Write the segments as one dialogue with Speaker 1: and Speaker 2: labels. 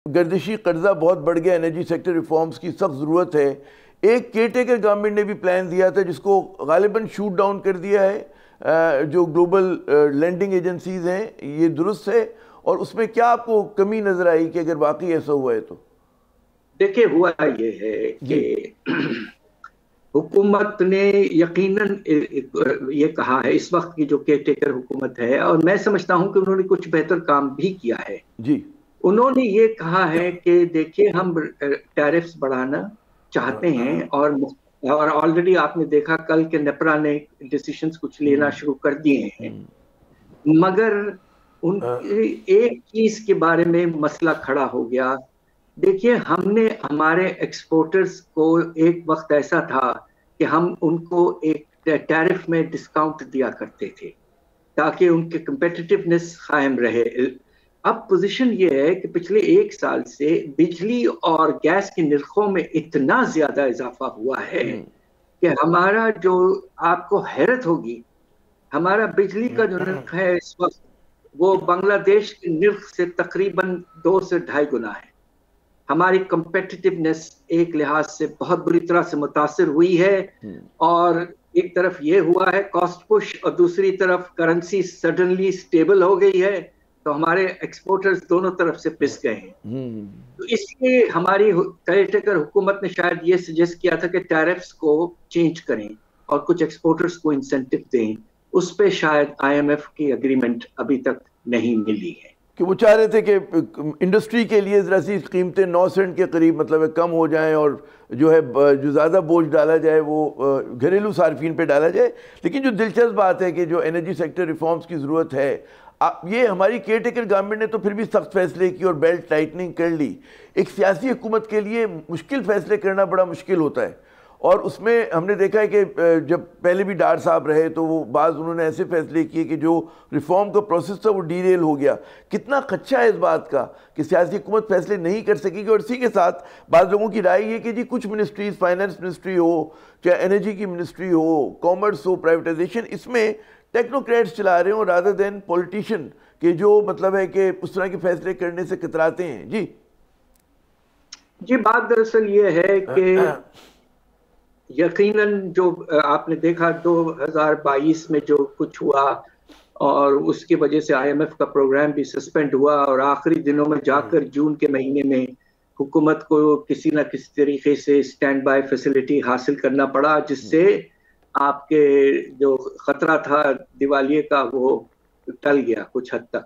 Speaker 1: گردشی قرضہ بہت بڑھ گیا، انرجی سیکٹر ریفارمز کی سخت ضرورت ہے. ایک کیئر ٹیکر گورنمنٹ نے بھی پلان دیا تھا جس کو غالباً شوٹ ڈاؤن کر دیا ہے جو گلوبل لینڈنگ ایجنسیز ہیں. یہ درست ہے؟ اور اس میں کیا آپ کو کمی نظر آئی کہ اگر واقعی ایسا ہوا ہے تو؟
Speaker 2: دیکھیں ہوا یہ ہے کہ حکومت نے یقیناً یہ کہا ہے اس وقت کی جو کیئر ٹیکر حکومت ہے، اور میں سمجھتا ہوں کہ انہوں نے کچھ بہتر کام بھی کیا ہے. انہوں نے یہ کہا ہے کہ دیکھیں ہم ٹیرفز بڑھانا چاہتے ہیں، اور آلریڈی آپ نے دیکھا کل کے نیپرا نے ڈیسیشنز کچھ لینا شروع کر دیے ہیں. مگر ان ایک چیز کے بارے میں مسئلہ کھڑا ہو گیا. دیکھیے ہم نے ہمارے ایکسپورٹرز کو ایک وقت ایسا تھا کہ ہم ان کو ایک ٹیرف میں ڈسکاؤنٹ دیا کرتے تھے تاکہ ان کے کمپیٹیٹیونیس قائم رہے. اب پوزیشن یہ ہے کہ پچھلے ایک سال سے بجلی اور گیس کی نرخوں میں اتنا زیادہ اضافہ ہوا ہے کہ ہمارا جو آپ کو حیرت ہوگی، ہمارا بجلی کا جو نرخ ہے اس وقت وہ بنگلہ دیش کے نرخ سے تقریباً 2 سے 2.5 گنا ہے. ہماری کمپیٹیٹیونیس ایک لحاظ سے بہت بری طرح سے متاثر ہوئی ہے، اور ایک طرف یہ ہوا ہے کاسٹ پش، اور دوسری طرف کرنسی سڈنلی سٹیبل ہو گئی ہے، تو ہمارے ایکسپورٹرز دونوں طرف سے پس گئے ہیں. تو اس لیے ہماری کیئر ٹیکر حکومت نے شاید یہ سجیسٹ کیا تھا کہ ٹیرفز کو چینج کریں اور کچھ ایکسپورٹرز کو انسینٹو دیں. اس پہ شاید آئی ایم ایف کی اگریمنٹ ابھی تک نہیں ملی ہے
Speaker 1: کہ وہ چاہ رہے تھے کہ انڈسٹری کے لیے ذرا سی قیمتیں 9 سینٹ کے قریب مطلب کم ہو جائیں، اور جو ہے جو زیادہ بوجھ ڈالا جائے وہ گھریلو صارفین پہ ڈالا جائے. لیکن جو دلچسپ بات ہے کہ جو انرجی سیکٹر ریفارمز کی ضرورت ہے، یہ ہماری کیئر ٹیکر گورنمنٹ نے تو پھر بھی سخت فیصلے کی اور بیلٹ ٹائٹننگ کر لی. ایک سیاسی حکومت کے لیے مشکل فیصلے کرنا بڑا مشکل ہوتا ہے، اور اس میں ہم نے دیکھا ہے کہ جب پہلے بھی ڈار صاحب رہے تو وہ بعض انہوں نے ایسے فیصلے کیے کہ جو ریفارم کا پروسیس تھا وہ ڈی ریل ہو گیا. کتنا خدشہ ہے اس بات کا کہ سیاسی حکومت فیصلے نہیں کر سکے گی؟ اور اسی کے ساتھ بعض لوگوں کی رائے یہ کہ جی کچھ منسٹریز، فائنانس منسٹری ہو چاہے انرجی کی منسٹری ہو، کامرس ہو، پرائیویٹائزیشن، اس میں ٹیکنوکریٹس چلا رہے ہوں رادر دین پولیٹیشین، کہ جو مطلب ہے کہ اس طرح کے فیصلے کرنے سے کتراتے ہیں.
Speaker 2: جی بات دراصل یہ ہے کہ یقیناً جو آپ نے دیکھا 2022 میں جو کچھ ہوا، اور اس کی وجہ سے آئی ایم ایف کا پروگرام بھی سسپینڈ ہوا، اور آخری دنوں میں جا کر جون کے مہینے میں حکومت کو کسی نہ کسی طریقے سے اسٹینڈ بائی فیسلٹی حاصل کرنا پڑا، جس سے آپ کے جو خطرہ تھا دیوالیے کا وہ ٹل گیا کچھ حد تک.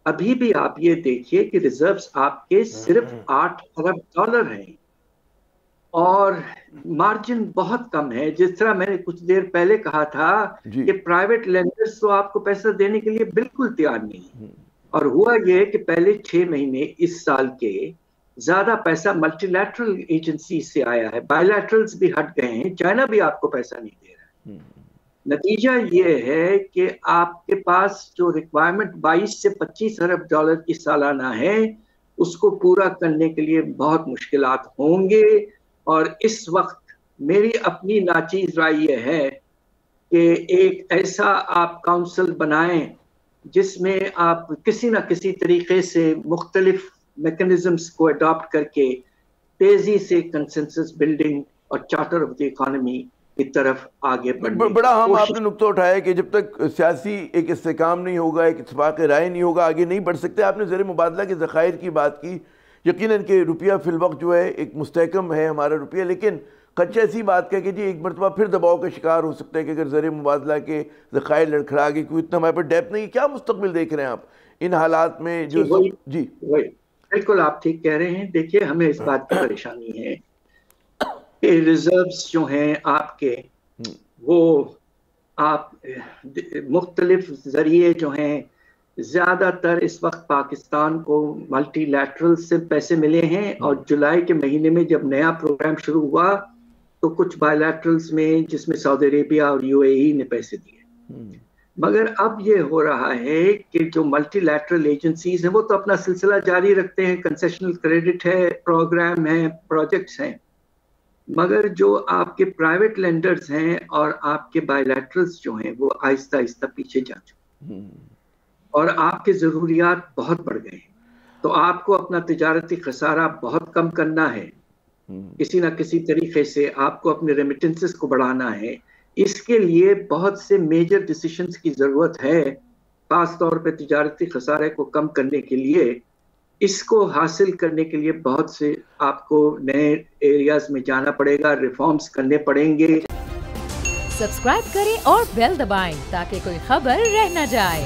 Speaker 2: ابھی بھی آپ یہ دیکھیے کہ ریزروز آپ کے صرف $8 ارب ہیں، اور مارجن بہت کم ہے. جس طرح میں نے کچھ دیر پہلے کہا تھا کہ پرائیویٹ لینڈرز تو آپ کو پیسہ دینے کے لیے بالکل تیار نہیں. اور ہوا یہ کہ پہلے 6 مہینے اس سال کے زیادہ پیسہ ملٹی لیٹرل ایجنسی سے آیا ہے، بائی لیٹرلز بھی ہٹ گئے ہیں، چائنا بھی آپ کو پیسہ نہیں دے رہا. نتیجہ یہ ہے کہ آپ کے پاس جو ریکوائرمنٹ 22 سے 25 ارب ڈالر کی سالانہ ہے، اس کو پورا کرنے کے لیے بہت مشکلات ہوں گے. اور اس وقت میری اپنی ناچیز رائے یہ ہے کہ ایک ایسا آپ کاؤنسل بنائیں جس میں آپ کسی نہ کسی طریقے سے مختلف میکنزمز کو اڈاپٹ کر کے تیزی سے کنسنسس بلڈنگ اور چارٹر آف دی اکانومی کی طرف آگے بڑھنے.
Speaker 1: بڑا ہم آپ نے نقطہ اٹھایا کہ جب تک سیاسی ایک استحکام نہیں ہوگا، ایک اتفاق رائے نہیں ہوگا، آگے نہیں بڑھ سکتے. آپ نے زر مبادلہ کے ذخائر کی بات کی. یقیناً کہ روپیہ فی الوقت جو ہے ایک مستحکم ہے ہمارا روپیہ، لیکن خدشہ ایسی بات کا کہ جی ایک مرتبہ پھر دباؤ کا شکار ہو سکتا ہے کہ اگر زر مبادلہ کے ذخائر لڑکھڑا گئے، کوئی اتنا ہمارے پر ڈیپ نہیں. کیا مستقبل دیکھ رہے ہیں آپ ان حالات میں جو
Speaker 2: بالکل آپ ٹھیک کہہ رہے ہیں. دیکھیے ہمیں اس بات کی پریشانی ہے کہ ریزروز جو ہیں آپ کے وہ آپ مختلف ذریعے جو ہیں، زیادہ تر اس وقت پاکستان کو ملٹی لیٹرل سے پیسے ملے ہیں، اور جولائی کے مہینے میں جب نیا پروگرام شروع ہوا تو کچھ بائی لیٹرلز میں جس میں سعودی عربیہ اور یو اے ای نے پیسے دیے. مگر اب یہ ہو رہا ہے کہ جو ملٹی لیٹرل ایجنسیز ہیں وہ تو اپنا سلسلہ جاری رکھتے ہیں، کنسیشنل کریڈٹ ہے، پروگرام ہیں، پروجیکٹس ہیں، مگر جو آپ کے پرائیویٹ لینڈرز ہیں اور آپ کے بائی لیٹرلز جو ہیں وہ آہستہ آہستہ پیچھے جا چکے، اور آپ کے ضروریات بہت بڑھ گئے ہیں. تو آپ کو اپنا تجارتی خسارہ بہت کم کرنا ہے، کسی نہ کسی طریقے سے آپ کو اپنے ریمیٹنسز کو بڑھانا ہے. اس کے لیے بہت سے میجر ڈیسیشنز کی ضرورت ہے، خاص طور پہ تجارتی خسارے کو کم کرنے کے لیے. اس کو حاصل کرنے کے لیے بہت سے آپ کو نئے ایریاز میں جانا پڑے گا، ریفارمز کرنے پڑیں گے.
Speaker 3: سبسکرائب کریں اور بیل دبائیں تاکہ کوئی خبر رہ نہ جائے.